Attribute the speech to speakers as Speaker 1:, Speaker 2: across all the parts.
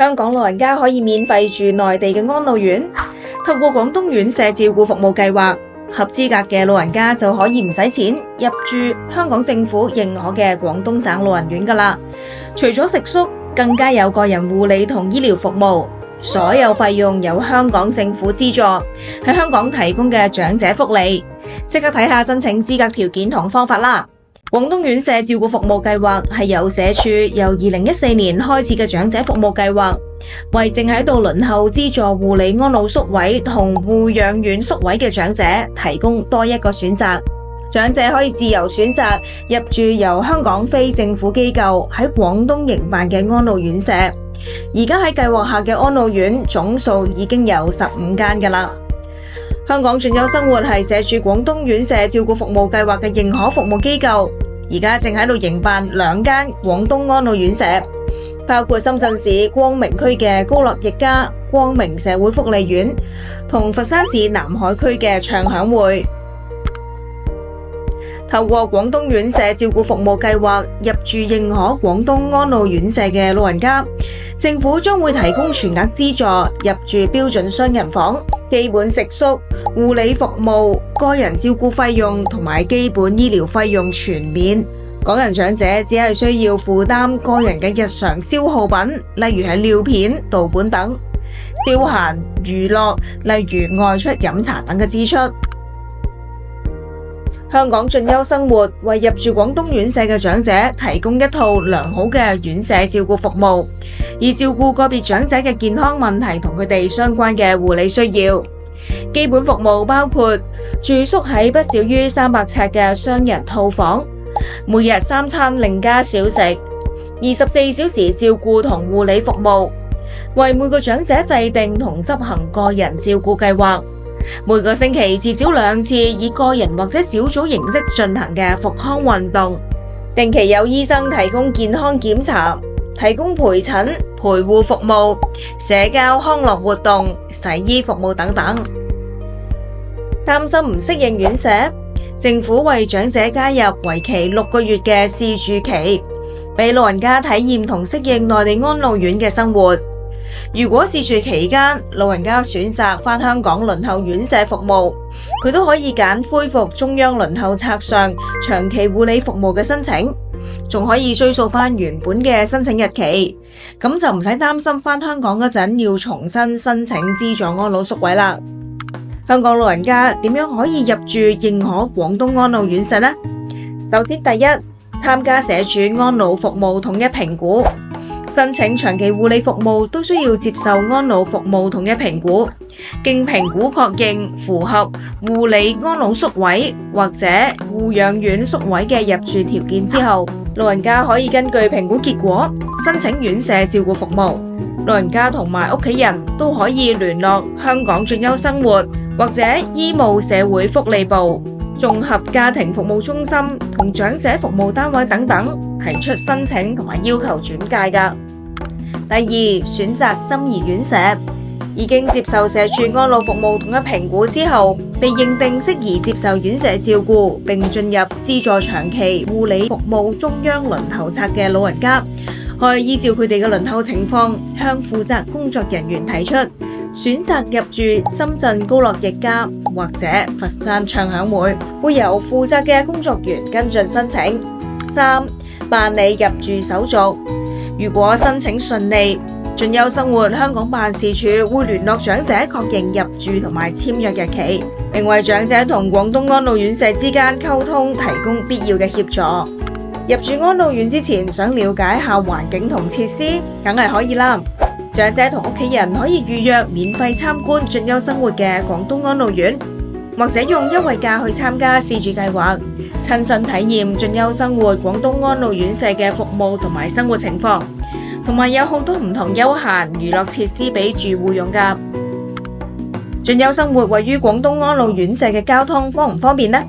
Speaker 1: 香港老人家可以免費住內地嘅安老院，透過廣東院舍照顧服務計劃，合資格嘅老人家就可以唔使錢入住香港政府認可嘅廣東省老人院㗎喇。除咗食宿，更加有個人護理同醫療服務，所有費用由香港政府資助，喺香港提供嘅長者福利。即刻睇下申請資格條件同方法啦。廣東院舍照顧服務計劃係由社署由2014年開始嘅長者服務計劃，為正喺度輪候資助護理安老宿位同護養院宿位嘅長者提供多一個選擇。長者可以自由選擇入住由香港非政府機構喺廣東營辦嘅安老院舍。而家喺計劃下嘅安老院總數已經有15間㗎喇。香港進優生活係社署廣東院舍照顧服務計劃嘅認可服務機構，而家正喺度營辦2間廣東安老院舍，包括深圳市光明區嘅高樂益家光明社會福利院同佛山市南海區嘅暢享會。透過廣東院舍照顧服務計劃入住認可廣東安老院舍嘅老人家，政府將會提供全額資助入住標準雙人房，基本食宿、護理服務、個人照顧費用同埋基本醫療費用全免。港人長者只係需要負擔個人嘅日常消耗品，例如係尿片、道本等；消閒娛樂，例如外出飲茶等嘅支出。香港進優生活為入住廣東院舍嘅長者提供一套良好嘅院舍照顧服務，以照顧個別長者嘅健康問題同佢哋相關嘅護理需要。基本服務包括住宿喺不少於300尺嘅雙人套房，每日3餐另加小食，24小時照顧同護理服務，為每個長者制定同執行個人照顧計劃。每個星期至少2次以個人或者小組形式進行嘅復康運動，定期有醫生提供健康檢查，提供陪診、陪護服務、社交康樂活動、洗衣服務等等。擔心唔適應院舍，政府為長者加入為期6個月嘅試住期，俾老人家體驗同適應內地安老院嘅生活。如果試住期間老人家選擇返香港輪候院舍服務，佢都可以揀恢復中央輪候冊上長期護理服務嘅申請，仲可以追溯返原本嘅申請日期，咁就唔使擔心返香港嗰陣要重新申請資助安老宿位啦。香港老人家點樣可以入住認可廣東安老院舍呢？首先第一，參加社署安老服務統一評估。申請長期護理服務都需要接受安老服務統一評估，經評估確認符合護理安老宿位或者護養院宿位嘅入住條件之後，老人家可以根據評估結果申請院舍照顧服務。老人家同埋屋企人都可以聯絡香港進優生活或者醫務社會福利部、綜合家庭服務中心同長者服務單位等等，提出申請同埋要求轉介㗎。第二，選擇心儀院舍，已經接受社署安老服務統一評估之後，被認定適宜接受院舍照顧並進入資助長期護理服務中央輪候冊嘅老人家，可以依照佢哋嘅輪候情況，向負責工作人員提出選擇入住深圳高樂益家或者佛山暢享會，會由負責嘅工作員跟進申請。3、辦理入住手續。如果申請順利，進優生活香港辦事處會聯絡長者確認入住同埋簽約日期，並為長者同廣東安老院舍之間溝通，提供必要嘅協助。入住安老院之前，想了解下環境同設施，梗係可以啦。長者同屋企人可以預約免費參觀進優生活嘅廣東安老院，或者用優惠價去參加試住計劃，親身體驗進優生活廣東安老院舍嘅服務同埋生活情況，同埋有好多唔同休閒娛樂設施俾住戶用㗎。進優生活位於廣東安老院舍嘅交通方唔方便呢？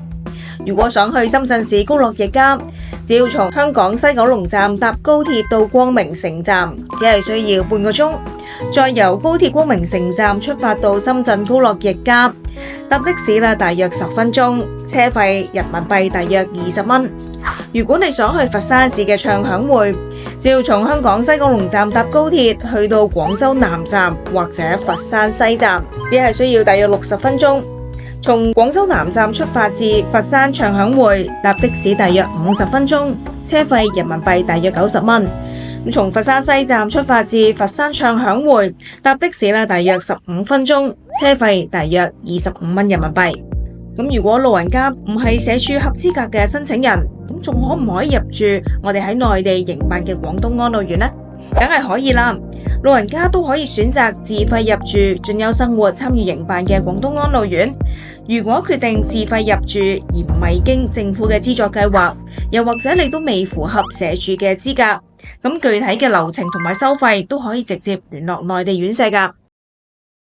Speaker 1: 如果想去深圳市高樂益家，只要從香港西九龍站搭高鐵到光明城站，只係需要半個鐘，再由高鐵光明城站出發到深圳高樂益家，搭的士啦，大約10分鐘，車費人民幣大約20蚊。如果你想去佛山市嘅暢享會，只要從香港西九龍站搭高鐵去到廣州南站或者佛山西站，只係需要大約60分鐘。從廣州南站出發至佛山暢享匯，搭的士大約50分鐘，車費人民幣大約90蚊。從佛山西站出發至佛山暢享匯，搭的士大約15分鐘，車費大約25蚊人民幣。咁如果老人家唔係社署合資格嘅申請人，咁仲可唔可以入住我哋喺內地營辦嘅廣東安老院呢？梗係可以啦，老人家都可以選擇自費入住進優生活參與營辦嘅廣東安老院。如果決定自費入住而唔係經政府嘅資助計劃，又或者你都未符合社署嘅資格，咁具體嘅流程同埋收費都可以直接聯絡內地院舍㗎。